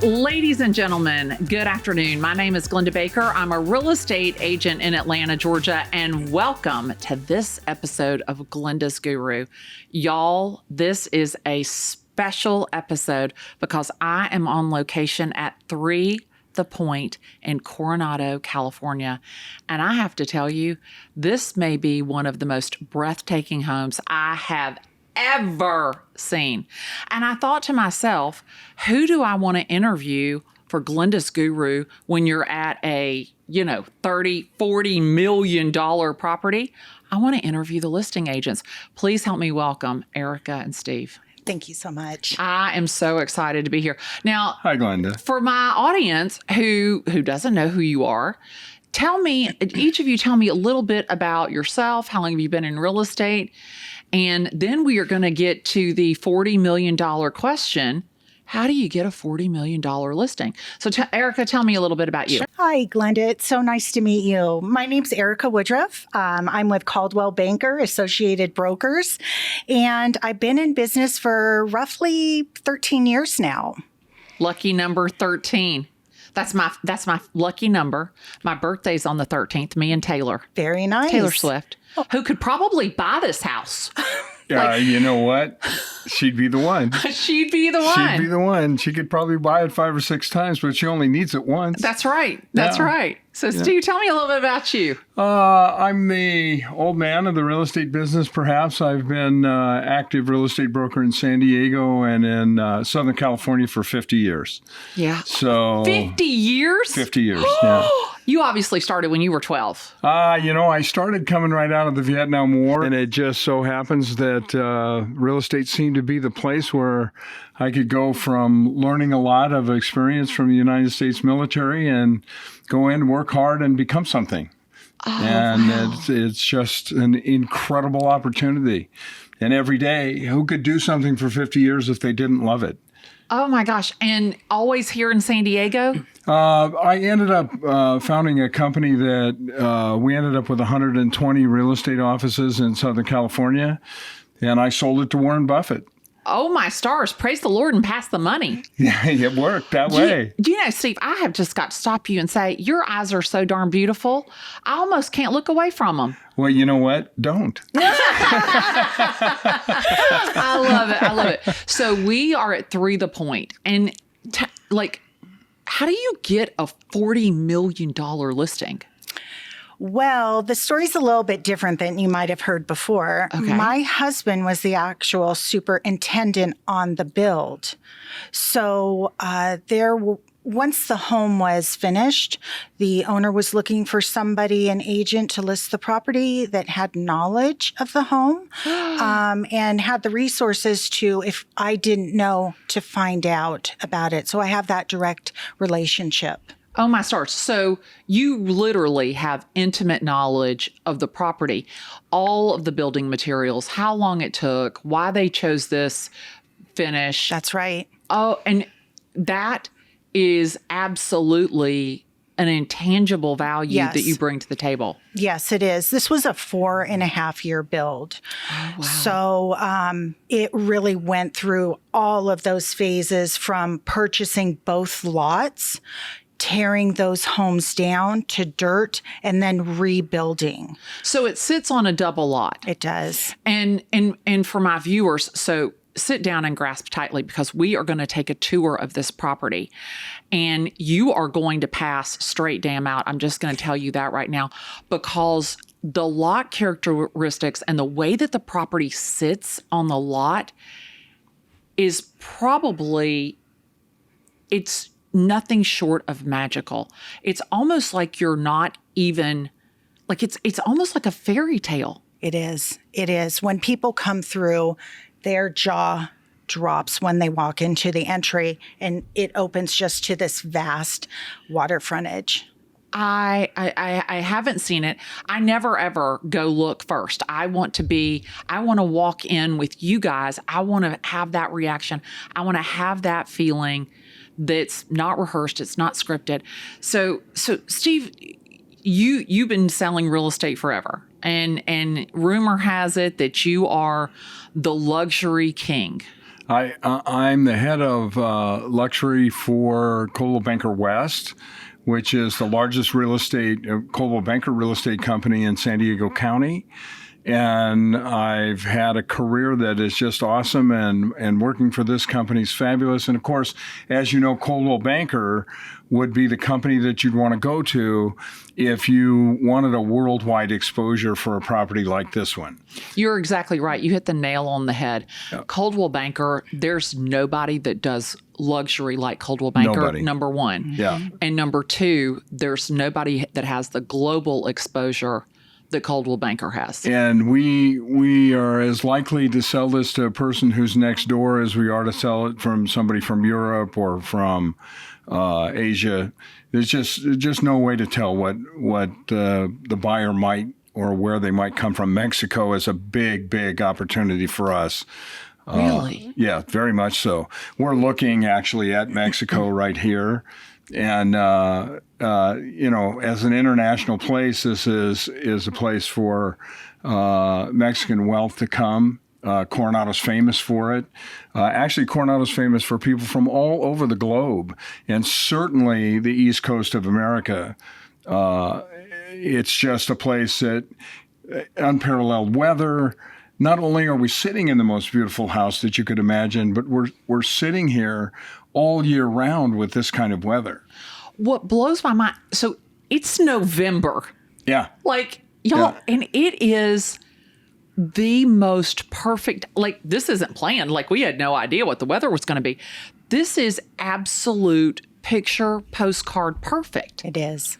Ladies and gentlemen, good afternoon. My name is Glennda Baker. I'm a real estate agent in Atlanta, Georgia, and welcome to this episode of Glennda's Guru. Y'all, this is a special episode because I am on location at 3 The Point in Coronado, California. And I have to tell you, this may be one of the most breathtaking homes I have ever seen. And I thought to myself, who do I want to interview for Glennda's Guru when you're at a, $30-40 million property? I want to interview the listing agents. Please help me welcome Ericca and Steve. Thank you so much. I am so excited to be here. Now, hi, Glennda. For my audience who doesn't know who you are, each of you tell me a little bit about yourself. How long have you been in real estate? And then we are going to get to the $40 million question. How do you get a $40 million listing? So Ericca, tell me a little bit about you. Hi, Glennda. It's so nice to meet you. My name's Ericca Woodruff. I'm with Coldwell Banker Associated Brokers, and I've been in business for roughly 13 years now. Lucky number 13. That's my lucky number. My birthday's on the 13th, me and Taylor. Very nice. Taylor Swift, who could probably buy this house. You know what? She'd be the one. She'd be the one. She'd be the one. She could probably buy it 5 or 6 times, but she only needs it once. That's right. That's right. So, Steve, tell me a little bit about you. I'm the old man of the real estate business, perhaps. I've been active real estate broker in San Diego and in Southern California for 50 years. Yeah. So 50 years? 50 years, yeah. You obviously started when you were 12. I started coming right out of the Vietnam War, and it just so happens that real estate seemed to be the place where I could go from learning a lot of experience from the United States military and go in, work hard, and become something. Wow. It's just an incredible opportunity. And every day, who could do something for 50 years if they didn't love it? Oh, my gosh. And always here in San Diego? I ended up founding a company that we ended up with 120 real estate offices in Southern California, and I sold it to Warren Buffett. Oh, my stars. Praise the Lord and pass the money. Yeah, it worked that way. Do you know, Steve, I have just got to stop you and say, your eyes are so darn beautiful. I almost can't look away from them. Well, you know what? Don't. I love it. I love it. So we are at 3 The Point. And how do you get a $40 million listing? Well, the story's a little bit different than you might have heard before. Okay. My husband was the actual superintendent on the build. So once the home was finished, the owner was looking for an agent to list the property that had knowledge of the home and had the resources to, if I didn't know, to find out about it. So I have that direct relationship. Oh, my stars. So you literally have intimate knowledge of the property, all of the building materials, how long it took, why they chose this finish. That's right. Oh, and that is absolutely an intangible value that you bring to the table. Yes, it is. This was a 4.5-year build. Oh, wow. So it really went through all of those phases from purchasing both lots, tearing those homes down to dirt, and then rebuilding. So it sits on a double lot. It does. And for my viewers, so sit down and grasp tightly because we are going to take a tour of this property and you are going to pass straight damn out. I'm just going to tell you that right now because the lot characteristics and the way that the property sits on the lot is it's nothing short of magical. It's almost like you're not even, it's almost like a fairy tale. It is. It is. When people come through, their jaw drops when they walk into the entry, and it opens just to this vast water frontage. I haven't seen it. I never ever go look first. I want to walk in with you guys. I want to have that reaction. I want to have that feeling that's not rehearsed. It's not scripted. So Steve, you've been selling real estate forever, and rumor has it that you are the luxury king. I'm the head of luxury for Coldwell Banker West, which is the largest Coldwell Banker real estate company in San Diego County. And I've had a career that is just awesome, and working for this company is fabulous. And of course, as you know, Coldwell Banker would be the company that you'd want to go to if you wanted a worldwide exposure for a property like this one. You're exactly right. You hit the nail on the head. Yep. Coldwell Banker, there's nobody that does luxury like Coldwell Banker, Nobody. number one. Yeah. And number two, there's nobody that has the global exposure that Coldwell Banker has. And we are as likely to sell this to a person who's next door as we are to sell it from somebody from Europe or from Asia. There's just no way to tell what the buyer might or where they might come from. Mexico is a big opportunity for us. Really? Yeah, very much so. We're looking actually at Mexico right here. And, as an international place, this is a place for Mexican wealth to come. Coronado's famous for it. Actually, Coronado's famous for people from all over the globe, and certainly the East Coast of America. It's just a place that unparalleled weather. Not only are we sitting in the most beautiful house that you could imagine, but we're sitting here all year round with this kind of weather. What blows my mind, so it's November. Yeah. Like, y'all, and it is the most perfect, like, this isn't planned. Like, we had no idea what the weather was going to be. This is absolute picture postcard perfect. It is.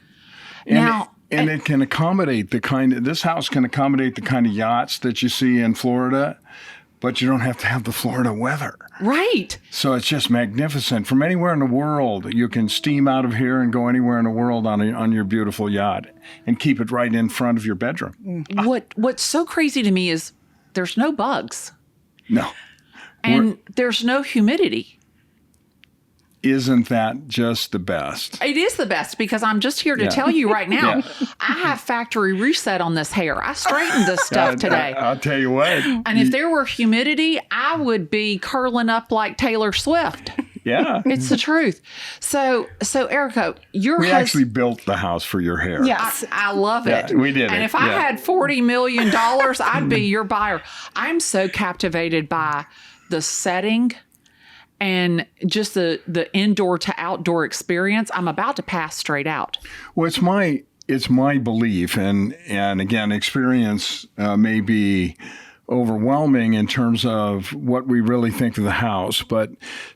And it can accommodate this house can accommodate the kind of yachts that you see in Florida, but you don't have to have the Florida weather. Right. So it's just magnificent. From anywhere in the world, you can steam out of here and go anywhere in the world on your beautiful yacht and keep it right in front of your bedroom. What's so crazy to me is there's no bugs. No. And there's no humidity. Isn't that just the best? It is the best, because I'm just here to tell you right now, Yeah. I have factory reset on this hair. I straightened this stuff today. I'll tell you what. And if there were humidity, I would be curling up like Taylor Swift. Yeah. It's the truth. So Ericca, We actually built the house for your hair. Yes. I love it. Yeah, we did And it. if I Yeah. had $40 million, I'd be your buyer. I'm so captivated by the setting and just the indoor to outdoor experience. I'm about to pass straight out. Well, it's my belief, and again, experience may be overwhelming in terms of what we really think of the house, but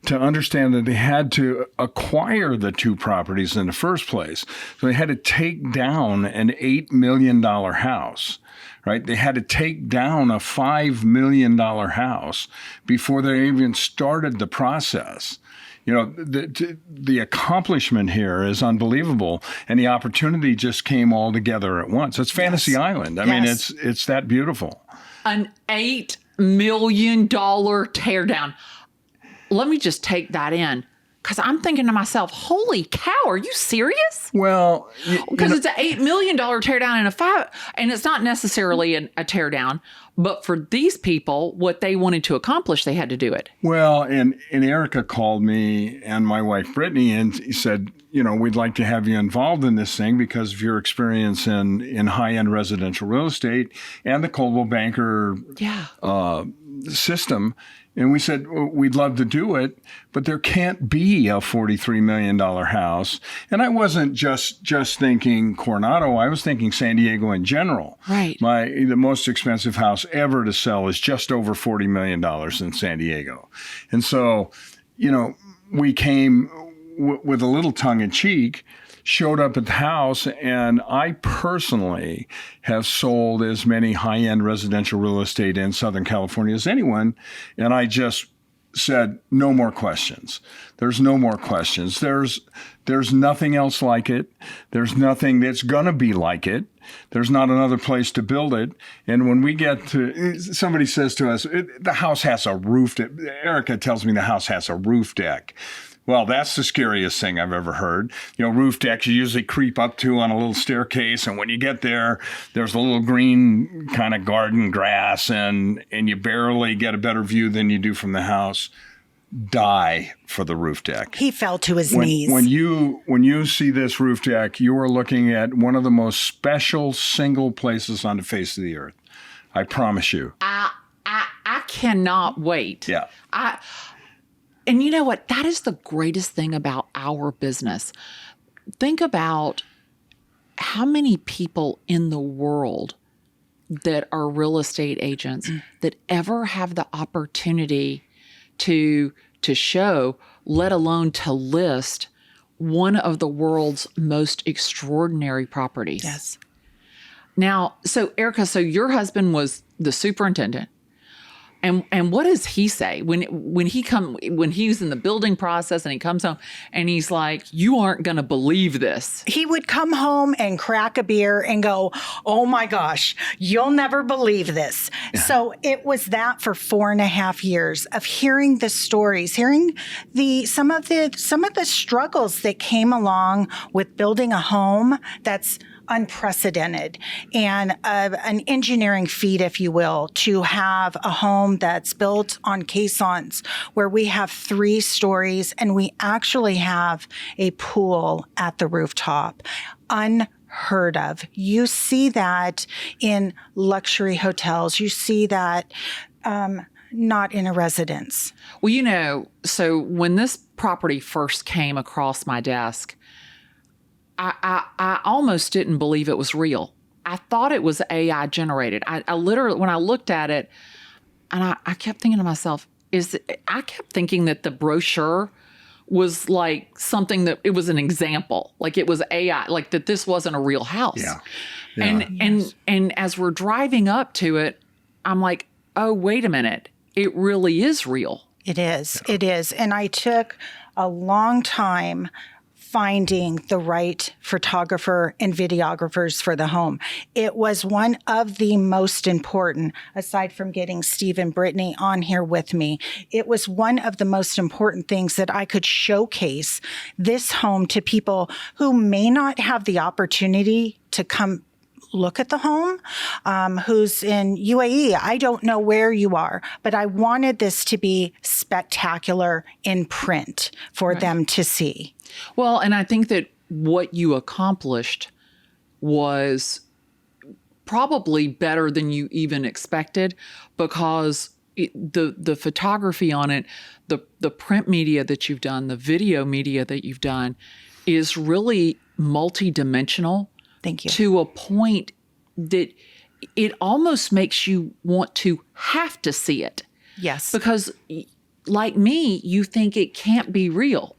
to understand that they had to acquire the two properties in the first place. So they had to take down an $8 million house. Right? They had to take down a $5 million house before they even started the process. The accomplishment here is unbelievable, and the opportunity just came all together at once. It's Fantasy Island. I mean, it's that beautiful. An $8 million teardown. Let me just take that in, because I'm thinking to myself, holy cow, are you serious? Well, because it's an $8 million teardown and and it's not necessarily a teardown, but for these people, what they wanted to accomplish, they had to do it. Well, and Ericca called me and my wife Brittany and he said, we'd like to have you involved in this thing because of your experience in high-end residential real estate and the Coldwell Banker system. And we said, well, we'd love to do it, but there can't be a $43 million house. And I wasn't just thinking Coronado. I was thinking San Diego in general. Right. The most expensive house ever to sell is just over $40 million in San Diego. And so, we came with a little tongue in cheek, showed up at the house, and I personally have sold as many high-end residential real estate in Southern California as anyone, and I just said, no more questions. There's no more questions. There's nothing else like it. There's nothing that's going to be like it. There's not another place to build it. And when we get to, somebody says to us, the house has a roof deck. Ericca tells me the house has a roof deck. Well, that's the scariest thing I've ever heard. Roof decks you usually creep up to on a little staircase, and when you get there, there's a little green kind of garden grass, and you barely get a better view than you do from the house. Die for the roof deck. He fell to his knees. When you see this roof deck, you are looking at one of the most special single places on the face of the earth. I promise you. I cannot wait. Yeah. And you know what? That is the greatest thing about our business. Think about how many people in the world that are real estate agents that ever have the opportunity to show, let alone to list, one of the world's most extraordinary properties. Yes. Now, so Ericca, so your husband was the superintendent. And what does he say when he's in the building process and he comes home and he's like, you aren't going to believe this? He would come home and crack a beer and go, oh my gosh, you'll never believe this. Yeah. So it was that for 4.5 years of hearing the stories, hearing some of the struggles that came along with building a home that's unprecedented and an engineering feat, if you will, to have a home that's built on caissons where we have 3 stories and we actually have a pool at the rooftop. Unheard of. You see that in luxury hotels. You see that not in a residence. Well, so when this property first came across my desk, I almost didn't believe it was real. I thought it was AI generated. I literally, when I looked at it, and I kept thinking to myself, I kept thinking that the brochure was like something that it was an example, like it was AI, like that this wasn't a real house. Yeah. And as we're driving up to it, I'm like, oh, wait a minute, it really is real. It is. Yeah. It is. And I took a long time finding the right photographer and videographers for the home. It was one of the most important, aside from getting Steve and Brittany on here with me, it was one of the most important things that I could showcase this home to people who may not have the opportunity to come look at the home, who's in UAE. I don't know where you are, but I wanted this to be spectacular in print for them to see. Well, and I think that what you accomplished was probably better than you even expected, because the photography on it, the print media that you've done, the video media that you've done is really multidimensional. Thank you. To a point that it almost makes you want to have to see it. Yes. Because like me, you think it can't be real.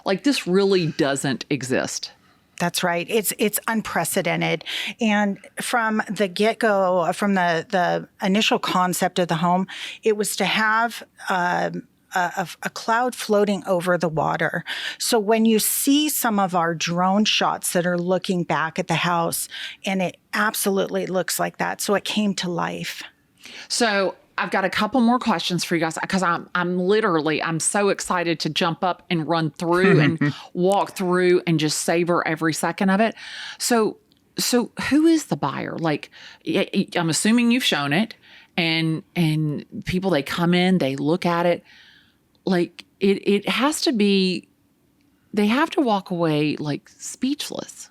Like this really doesn't exist. That's right. It's unprecedented. And from the get-go, from the initial concept of the home, it was to have a cloud floating over the water. So when you see some of our drone shots that are looking back at the house, and it absolutely looks like that. So it came to life. So I've got a couple more questions for you guys, because I'm so excited to jump up and run through and walk through and just savor every second of it. So who is the buyer? Like, I'm assuming you've shown it, and people, they come in, they look at it. Like it has to be, they have to walk away like speechless.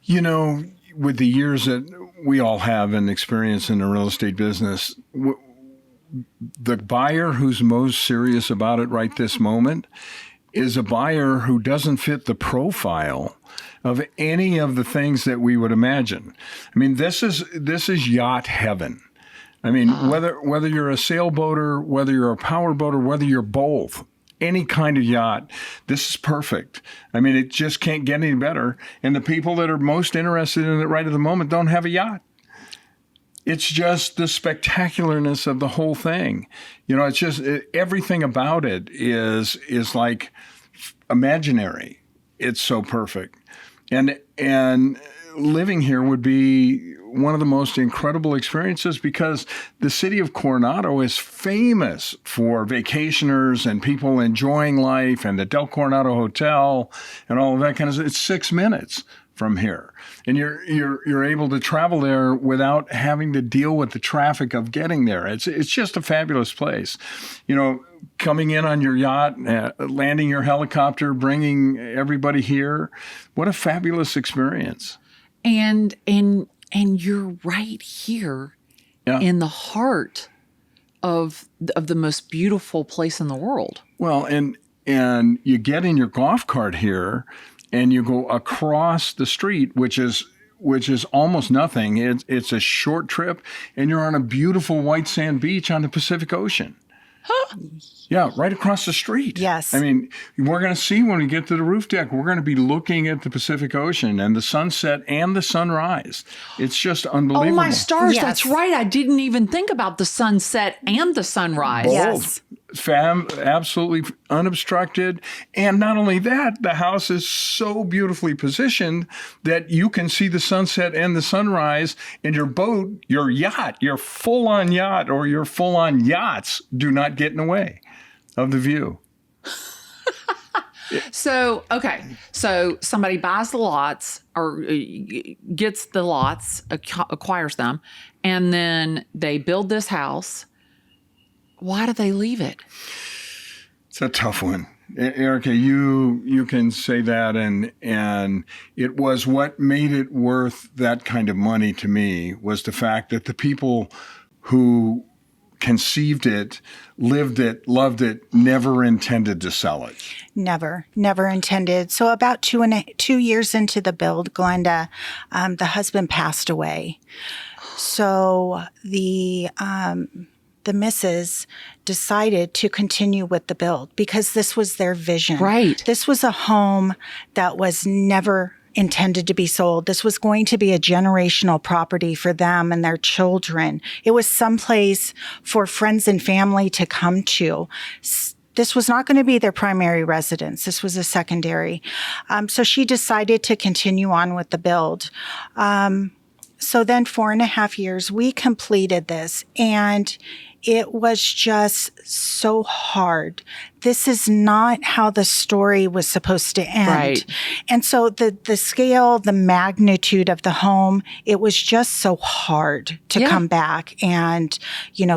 With the years that we all have and experience in the real estate business, the buyer who's most serious about it right this moment is a buyer who doesn't fit the profile of any of the things that we would imagine. I mean, this is yacht heaven. I mean, whether you're a sailboater, whether you're a power boater, whether you're both, any kind of yacht, this is perfect. I mean, it just can't get any better. And the people that are most interested in it right at the moment don't have a yacht. It's just the spectacularness of the whole thing. It's just everything about it is like imaginary. It's so perfect. And living here would be one of the most incredible experiences because the city of Coronado is famous for vacationers and people enjoying life, and the Del Coronado Hotel and all of that kind of stuff. It's 6 minutes from here, and you're able to travel there without having to deal with the traffic of getting there. It's just a fabulous place. Coming in on your yacht, landing your helicopter, bringing everybody here. What a fabulous experience. And you're right here in the heart of the most beautiful place in the world. Well, and you get in your golf cart here and you go across the street, which is almost nothing. It's a short trip, and you're on a beautiful white sand beach on the Pacific Ocean. Huh. Yeah, right across the street. Yes. I mean, we're going to see when we get to the roof deck, we're going to be looking at the Pacific Ocean and the sunset and the sunrise. It's just unbelievable. Oh, my stars. Yes. That's right. I didn't even think about the sunset and the sunrise. Bold. Yes. Absolutely unobstructed. And not only that, the house is so beautifully positioned that you can see the sunset and the sunrise, and your boat, your yacht, your full-on yacht or your full-on yachts do not get in the way of the view. So somebody buys the lots or gets the lots, acquires them, and then they build this house. Why do they leave it? It's a tough one. Ericca, you can say that, and it was what made it worth that kind of money to me was the fact that the people who conceived it, lived it, loved it, never intended to sell it. Never intended. So about 2 years into the build, Glennda, the husband passed away. So the missus decided to continue with the build because this was their vision. Right. This was a home that was never intended to be sold. This was going to be a generational property for them and their children. It was someplace for friends and family to come to. This was not going to be their primary residence. This was a secondary. So she decided to continue on with the build. So then 4.5 years, we completed this, and it was just so hard. This is not how the story was supposed to end. Right. And so the scale, the magnitude of the home, it was just so hard to come back and,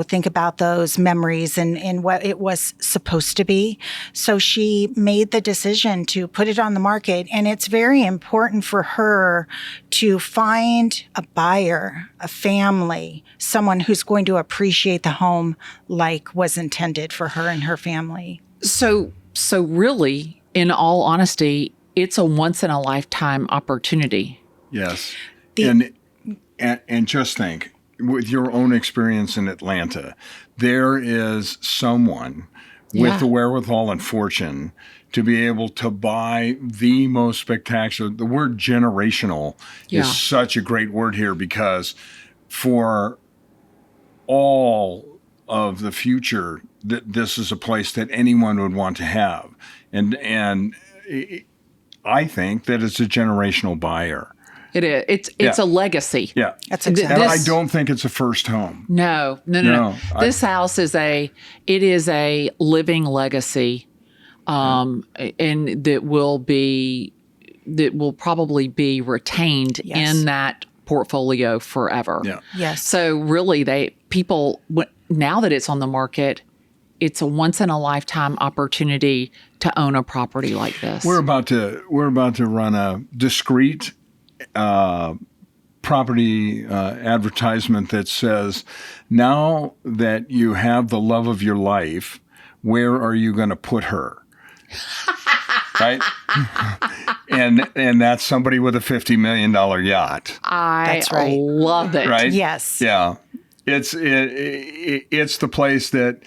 think about those memories and what it was supposed to be. So she made the decision to put it on the market. And it's very important for her to find a buyer, a family, someone who's going to appreciate the home like was intended for her and her family. So really, in all honesty, it's a once in a lifetime opportunity. Yes. And just think, with your own experience in Atlanta, there is someone with the wherewithal and fortune to be able to buy the most spectacular. The word generational is such a great word here because for all of the future, this is a place that anyone would want to have. And I think that it's a generational buyer. It is. It's a legacy. Yeah. That's exactly. And I don't think it's a first home. No. This house is a living legacy, and that will probably be retained in that portfolio forever. Yeah. Yes. So really, now that it's on the market, it's a once in a lifetime opportunity to own a property like this. We're about to run a discreet property advertisement that says, now that you have the love of your life, where are you going to put her? Right? and that's somebody with a $50 million yacht. That's right. Love it. Right? Yes. Yeah. It's the place that,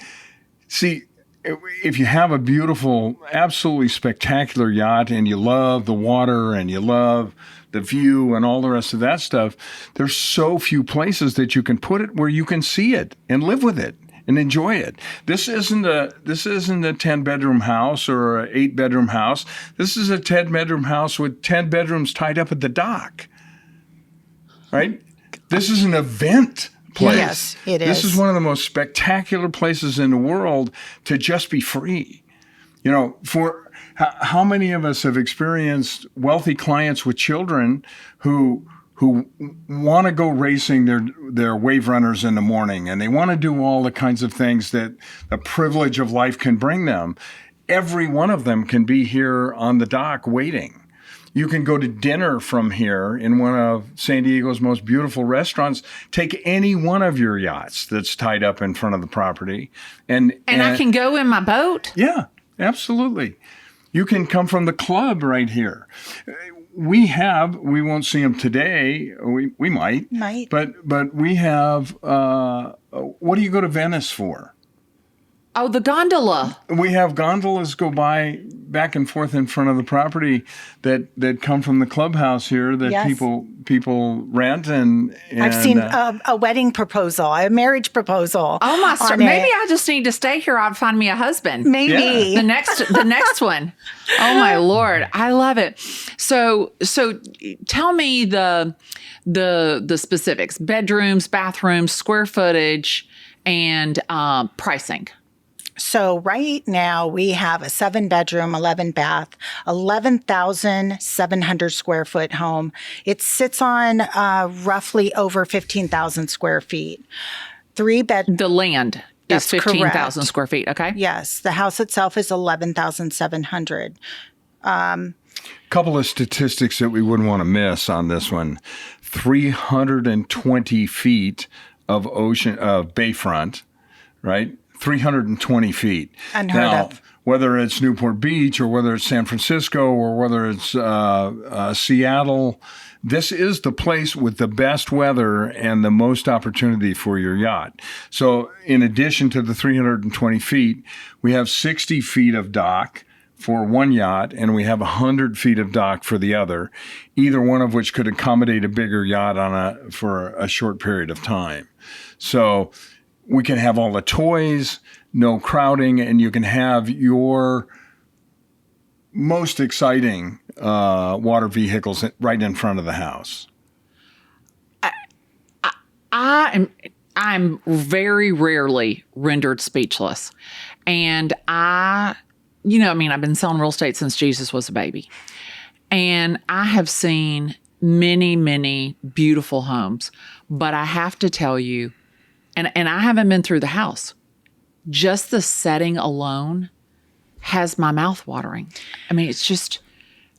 see, if you have a beautiful, absolutely spectacular yacht and you love the water and you love the view and all the rest of that stuff, there's so few places that you can put it where you can see it and live with it and enjoy it. This isn't a 10-bedroom house or an 8-bedroom house. This is a 10-bedroom house with 10 bedrooms tied up at the dock. right? This is an event place. Yes, it is. This is one of the most spectacular places in the world to just be free. You know, for how many of us have experienced wealthy clients with children who want to go racing their wave runners in the morning, and they want to do all the kinds of things that the privilege of life can bring them. Every one of them can be here on the dock waiting. You can go to dinner from here in one of San Diego's most beautiful restaurants. Take any one of your yachts that's tied up in front of the property. And I can go in my boat? Yeah, absolutely. You can come from the club right here. We won't see them today. We might. But we have, what do you go to Venice for? Oh, the gondola. We have gondolas go by back and forth in front of the property that come from the clubhouse here that Yes. people rent and I've seen a wedding proposal, a marriage proposal. Oh my! on Maybe it. I just need to stay here. I'll find me a husband. Maybe. The next one. Oh my Lord, I love it. So tell me the specifics: bedrooms, bathrooms, square footage, and pricing. So right now we have a 7-bedroom, 11-bath, 11,700 square foot home. It sits on roughly over 15,000 square feet. 3-bed. The land That's is 15,000 correct. square feet. Okay. Yes, the house itself is 11,700. couple of statistics that we wouldn't want to miss on this one. 320 feet of bayfront, right? 320 feet. Unheard now, of. Whether it's Newport Beach or whether it's San Francisco or whether it's Seattle, this is the place with the best weather and the most opportunity for your yacht. So in addition to the 320 feet, we have 60 feet of dock for one yacht, and we have 100 feet of dock for the other, either one of which could accommodate a bigger yacht for a short period of time. So we can have all the toys, no crowding, and you can have your most exciting water vehicles right in front of the house. I'm very rarely rendered speechless. And I've been selling real estate since Jesus was a baby. And I have seen many, many beautiful homes. But I have to tell you, and I haven't been through the house, just the setting alone has my mouth watering. I mean, it's just,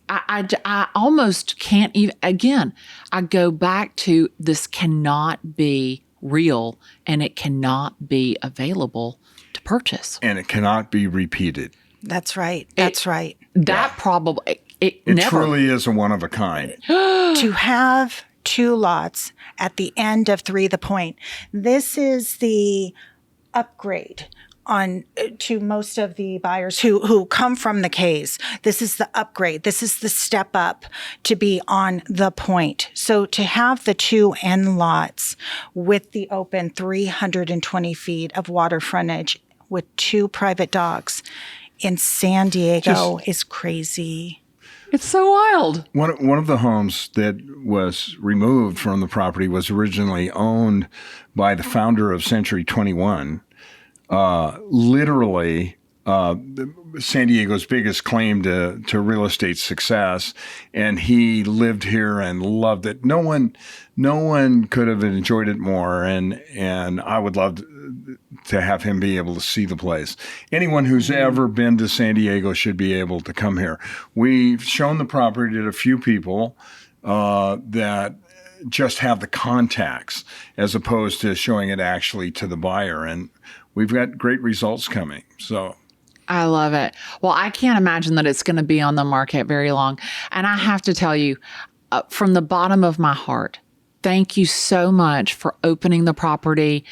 I almost can't even, again, I go back to this cannot be real and it cannot be available to purchase. And it cannot be repeated. That's right. That's right. That probably, it never. Truly is a one of a kind. To have 2 lots at the end of 3 The Point, this is the upgrade to most of the buyers who come from the Cays. This is the upgrade. This is the step up to be on the Point. So to have the 2 end lots with the open 320 feet of water frontage with 2 private docks in San Diego is crazy. It's so wild. One of the homes that was removed from the property was originally owned by the founder of Century 21. Literally, San Diego's biggest claim to real estate success, and he lived here and loved it. No one could have enjoyed it more, and I would love to have him be able to see the place. Anyone who's ever been to San Diego should be able to come here. We've shown the property to a few people that just have the contacts as opposed to showing it actually to the buyer, and we've got great results coming. So I love it. Well, I can't imagine that it's going to be on the market very long. And I have to tell you, from the bottom of my heart, thank you so much for opening the property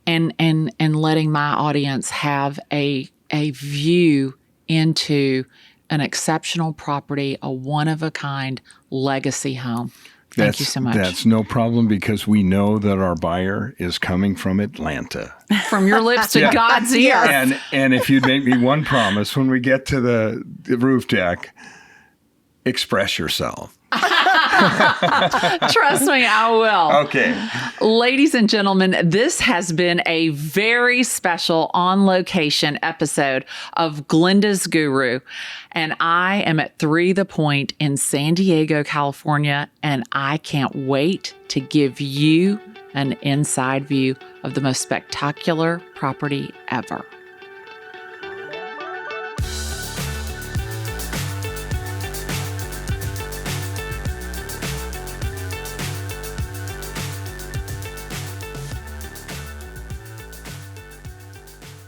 and letting my audience have a view into an exceptional property, a one-of-a-kind legacy home. Thank you so much. That's no problem because we know that our buyer is coming from Atlanta. From your lips to God's ear. And if you'd make me one promise, when we get to the roof deck, express yourself. Trust me, I will. Okay. Ladies and gentlemen, this has been a very special on-location episode of Glennda's Guru. And I am at 3 The Point in San Diego, California, and I can't wait to give you an inside view of the most spectacular property ever.